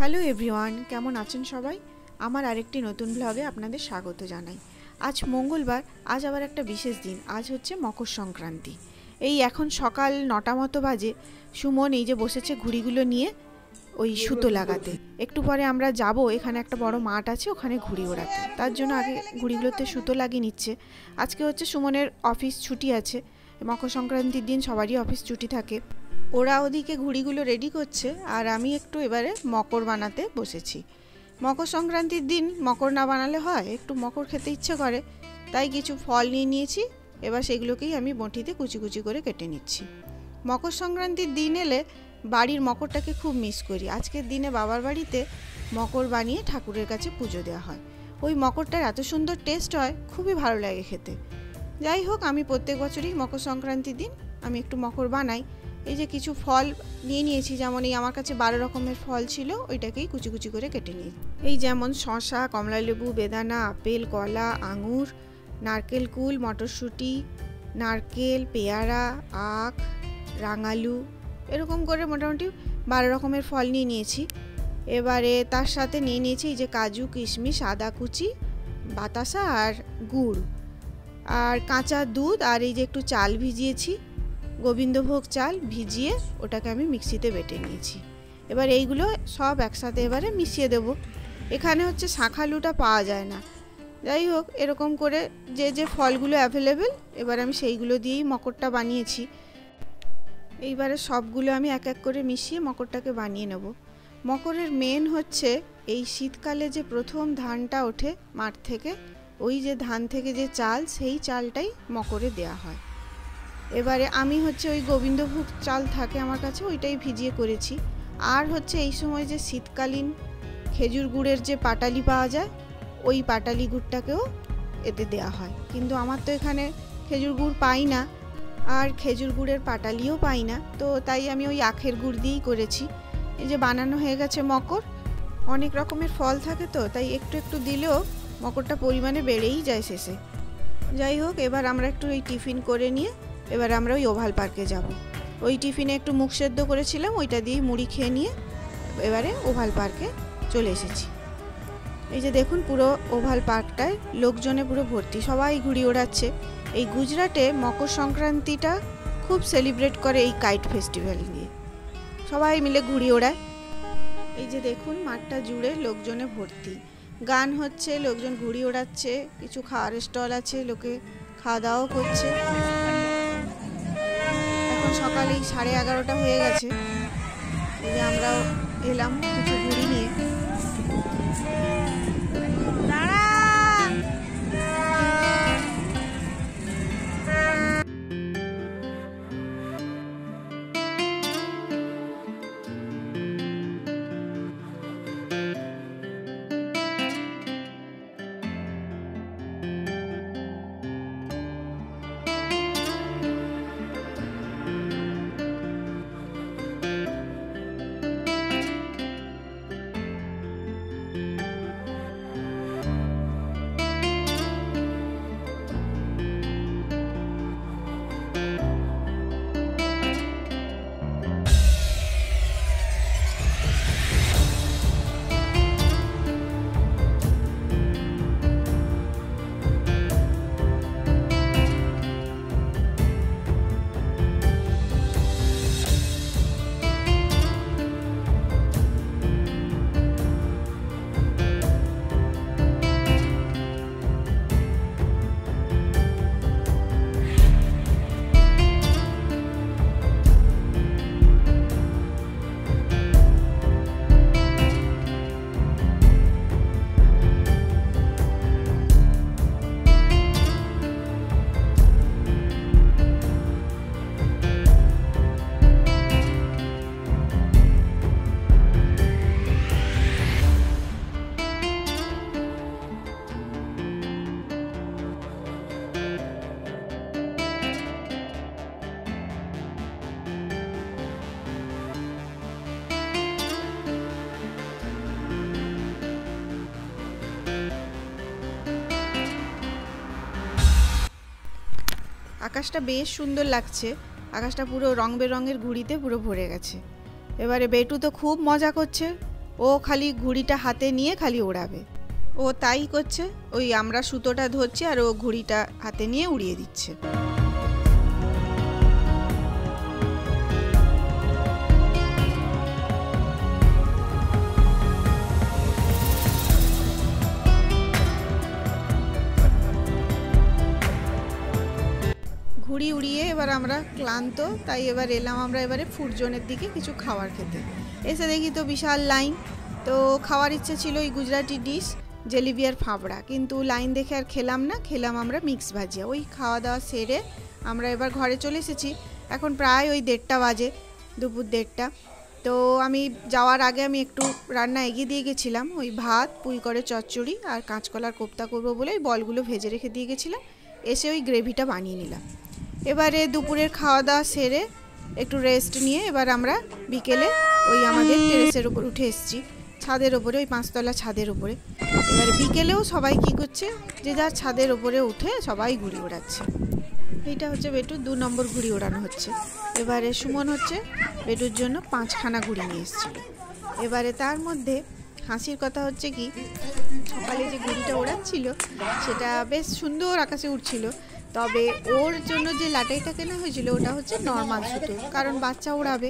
Hello everyone, কেমন আছেন সবাই? আমার আরেকটি নতুন ব্লগে আপনাদের স্বাগত জানাই। আজ মঙ্গলবার, আজ আবার একটা বিশেষ দিন। আজ হচ্ছে মকর সংক্রান্তি। এই এখন সকাল 9টা মতো বাজে। সুমন এই যে বসেছে ঘুড়িগুলো নিয়ে ওই সুতো লাগাতে। একটু পরে আমরা যাব, এখানে একটা বড় মাঠ আছে, ওখানে ঘুড়ি ওড়াতে। তার জন্য আগে ঘুড়িগুলোতে সুতো লাগিয়ে নিচ্ছে। আজকে হচ্ছে সুমনের অফিস ছুটি আছে। মকর সংক্রান্তির দিন সবারই অফিস ছুটি থাকে। ওরা ওদিকে ঘুড়িগুলো রেডি করছে আর আমি একটু এবারে মকর বানাতে বসেছি। মকর সংক্রান্তির দিন মকর না বানালে হয়, একটু মকর খেতে ইচ্ছে করে, তাই কিছু ফল নিয়ে নিয়েছি। এবার সেগুলোকেই আমি বঁটিতে কুচি কুচি করে কেটে নিচ্ছি। মকর সংক্রান্তির দিন এলে বাড়ির মকরটাকে খুব মিস করি। আজকের দিনে বাবার বাড়িতে মকর বানিয়ে ঠাকুরের কাছে পুজো দেওয়া হয়। ওই মকরটার এত সুন্দর টেস্ট হয়, খুবই ভালো লাগে খেতে। যাই হোক, আমি প্রত্যেক বছরই মকর সংক্রান্তির দিন আমি একটু মকর বানাই। এই যে কিছু ফল নিয়ে নিয়েছি, যেমন এই আমার কাছে 12 রকমের ফল ছিল, ওইটাকেই কুচি কুচি করে কেটে নিই। এই যেমন শসা, কমলালেবু, বেদানা, আপেল, কলা, আঙুর, নারকেল কুল, মটরশুঁটি, নারকেল, পেয়ারা, আখ, রাঙালু, এরকম করে মোটামুটি 12 রকমের ফল নিয়ে নিয়েছি। এবারে তার সাথে নিয়ে নিয়েছি এই যে কাজু, কিশমিশ, আদা কুচি, বাতাসা আর গুড়, আর কাঁচা দুধ, আর এই যে একটু চাল ভিজিয়েছি, গোবিন্দভোগ চাল ভিজিয়ে ওটাকে আমি মিক্সিতে বেটে নিয়েছি। এবার এইগুলো সব একসাথে এবারে মিশিয়ে দেব। এখানে হচ্ছে শাঁখালুটা পাওয়া যায় না। যাই হোক, এরকম করে যে যে ফলগুলো অ্যাভেলেবেল, এবার আমি সেইগুলো দিয়েই মকরটা বানিয়েছি। এইবারে সবগুলো আমি এক এক করে মিশিয়ে মকরটাকে বানিয়ে নেব। মকরের মেন হচ্ছে এই শীতকালে যে প্রথম ধানটা ওঠে মাঠ থেকে, ওই যে ধান থেকে যে চাল, সেই চালটাই মকরে দেয়া হয়। এবারে আমি হচ্ছে ওই গোবিন্দভোগ চাল থাকে আমার কাছে, ওইটাই ভিজিয়ে করেছি। আর হচ্ছে এই সময় যে শীতকালীন খেজুর গুড়ের যে পাটালি পাওয়া যায়, ওই পাটালি গুড়টাকেও এতে দেয়া হয়। কিন্তু আমার তো এখানে খেজুর গুড় পাই না, আর খেজুর গুড়ের পাটালিও পাই না, তো তাই আমি ওই আখের গুড় দিয়েই করেছি। এই যে বানানো হয়ে গেছে মকর। অনেক রকমের ফল থাকে তো, তাই একটু একটু দিলেও মকরটা পরিমাণে বেড়েই যায় শেষে। যাই হোক, এবার আমরা একটু এই টিফিন করে নিয়ে এবার আমরা ওই ওভাল পার্কে যাব। ওই টিফিনে একটু মুখ সেদ্ধ করেছিলাম, ওইটা দিয়েই মুড়ি খেয়ে নিয়ে এবারে ওভাল পার্কে চলে এসেছি। এই যে দেখুন, পুরো ওভাল পার্কটায় লোকজনে পুরো ভর্তি, সবাই ঘুড়ি ওড়াচ্ছে। এই গুজরাটে মকর সংক্রান্তিটা খুব সেলিব্রেট করে এই কাইট ফেস্টিভ্যাল নিয়ে, সবাই মিলে ঘুড়ি ওড়ায়। এই যে দেখুন, মাঠটা জুড়ে লোকজনে ভর্তি, গান হচ্ছে, লোকজন ঘুড়ি ওড়াচ্ছে, কিছু খাওয়ার স্টল আছে, লোকে খাওয়া দাওয়াও করছে। এখন সকাল এই 11:30 হয়ে গেছে। এই যে আমরাও এলাম কিছু ঘুড়ি নিয়ে। আকাশটা বেশ সুন্দর লাগছে, আকাশটা পুরো রং বেরঙের ঘুড়িতে পুরো ভরে গেছে। এবারে বেটু তো খুব মজা করছে, ও খালি ঘুড়িটা হাতে নিয়ে খালি ওড়াবে। ও তাই করছে, ওই আমরা সুতোটা ধরছি আর ও ঘুড়িটা হাতে নিয়ে উড়িয়ে দিচ্ছে। ঘুড়ি উড়িয়ে এবার আমরা ক্লান্ত, তাই এবার এলাম আমরা এবারে ফুড জোনের দিকে কিছু খাবার খেতে। এসে দেখি তো বিশাল লাইন। তো খাওয়ার ইচ্ছে ছিল ওই গুজরাটি ডিশ জেলিবি আর ফাবড়া, কিন্তু লাইন দেখে আর খেলাম না, খেলাম আমরা মিক্স ভাজিয়া। ওই খাওয়া দাওয়া সেরে আমরা এবার ঘরে চলে এসেছি। এখন প্রায় ওই 1:30 বাজে, দুপুর 1:30। তো আমি যাওয়ার আগে আমি একটু রান্না এগিয়ে দিয়ে গেছিলাম, ওই ভাত, পুঁই করে চচ্চড়ি আর কাঁচকলার কোপ্তা করবো বলে ওই বলগুলো ভেজে রেখে দিয়ে গেছিলাম। এসে ওই গ্রেভিটা বানিয়ে নিলাম। এবারে দুপুরের খাওয়া দাওয়া সেরে একটু রেস্ট নিয়ে এবার আমরা বিকেলে ওই আমাদের টেরেসের উপর উঠে এসেছি, ছাদের ওপরে, ওই 5 তলা ছাদের ওপরে। এবারে বিকেলেও সবাই কি করছে, যে যার ছাদের ওপরে উঠে সবাই ঘুড়ি ওড়াচ্ছে। এইটা হচ্ছে বেটুর 2 নম্বর ঘুড়ি ওড়ানো হচ্ছে। এবারে সুমন হচ্ছে বেটুর জন্য 5খানা ঘুড়ি নিয়ে এসেছিল। এবারে তার মধ্যে হাসির কথা হচ্ছে কি, সকালে যে ঘুড়িটা ওড়াচ্ছিল সেটা বেশ সুন্দর আকাশে উঠছিল, তবে ওর জন্য যে লাটাইটা কেনা হয়েছিল ওটা হচ্ছে নর্মাল সুতো, কারণ বাচ্চা ওড়াবে।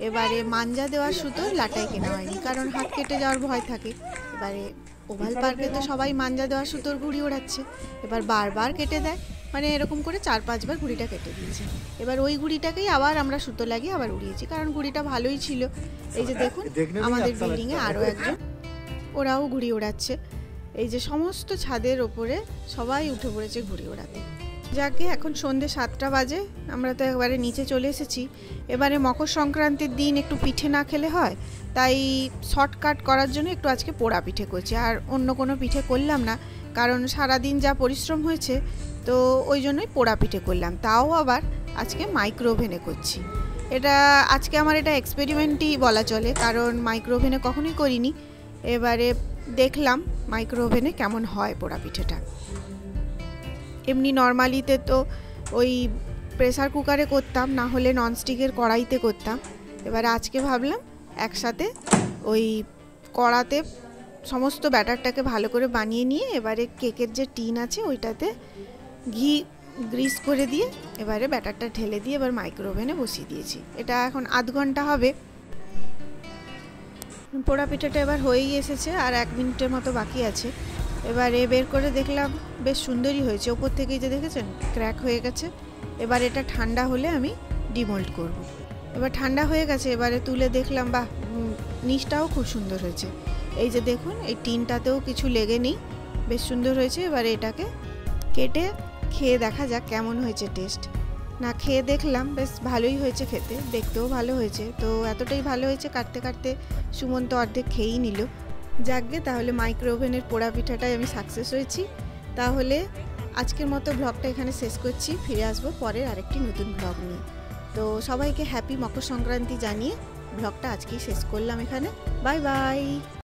এবারে মাঞ্জা দেওয়ার সুতো লাটাই কেনা হয়নি, কারণ হাত কেটে যাওয়ার ভয় থাকে। এবারে ওভাল পার্কে তো সবাই মাঞ্জা দেওয়ার সুতোর ঘুড়ি ওড়াচ্ছে, এবার বারবার কেটে দেয়, মানে এরকম করে 4-5 বার ঘুড়িটা কেটে দিয়েছে। এবার ওই ঘুড়িটাকেই আবার আমরা সুতো লাগিয়ে আবার উড়িয়েছি, কারণ ঘুড়িটা ভালোই ছিল। এই যে দেখুন আমাদের বিল্ডিংয়ে আরও একজন, ওরাও ঘুড়ি ওড়াচ্ছে। এই যে সমস্ত ছাদের ওপরে সবাই উঠে পড়েছে ঘুড়ি ওড়াতে। যাকে এখন সন্ধ্যে 7টা বাজে, আমরা তো একবারে নিচে চলে এসেছি। এবারে মকর সংক্রান্তির দিন একটু পিঠে না খেলে হয়, তাই শর্টকাট করার জন্য একটু আজকে পোড়া পিঠে করছি, আর অন্য কোনো পিঠে করলাম না, কারণ সারাদিন যা পরিশ্রম হয়েছে, তো ওই জন্যই পোড়া পিঠে করলাম। তাও আবার আজকে মাইক্রো ওভেনে করছি। এটা আজকে আমার এটা এক্সপেরিমেন্টই বলা চলে, কারণ মাইক্রো ওভেনে কখনোই করিনি। এবারে দেখলাম মাইক্রো ওভেনে কেমন হয় পোড়া পিঠেটা। এমনি নর্মালিতে তো ওই প্রেসার কুকারে করতাম, না হলে ননস্টিকের কড়াইতে করতাম। এবারে আজকে ভাবলাম একসাথে ওই কড়াতে সমস্ত ব্যাটারটাকে ভালো করে বানিয়ে নিয়ে এবারে কেকের যে টিন আছে ওইটাতে ঘি গ্রিস করে দিয়ে এবারে ব্যাটারটা ঢেলে দিয়ে এবার মাইক্রো ওভেনে বসিয়ে দিয়েছি। এটা এখন আধ ঘন্টা হবে। পোড়া পিঠাটা এবার হয়েই এসেছে, আর 1 মিনিটের মতো বাকি আছে। এবারে বের করে দেখলাম বেশ সুন্দরই হয়েছে, ওপর থেকেই যে দেখেছেন ক্র্যাক হয়ে গেছে। এবার এটা ঠান্ডা হলে আমি ডিমোল্ড করব। এবার ঠান্ডা হয়ে গেছে, এবারে তুলে দেখলাম বাহ, নিচটাও খুব সুন্দর হয়েছে। এই যে দেখুন এই টিনটাতেও কিছু লেগে নেই, বেশ সুন্দর হয়েছে। এবারে এটাকে কেটে খেয়ে দেখা যাক কেমন হয়েছে টেস্ট। না খেয়ে দেখলাম বেশ ভালোই হয়েছে খেতে, দেখতেও ভালো হয়েছে। তো এতটাই ভালো হয়েছে কাটতে কাটতে সুমন তো অর্ধেক খেয়েই নিল। যাকগে, তাহলে মাইক্রো ওভেনের পোড়া পিঠাটাই আমি সাকসেস হয়েছি। তাহলে আজকের মতো ব্লগটা এখানে শেষ করছি, ফিরে আসবো পরের আরেকটি নতুন ব্লগ নিয়ে। তো সবাইকে হ্যাপি মকর সংক্রান্তি জানিয়ে ব্লগটা আজকেই শেষ করলাম এখানে। Bye bye.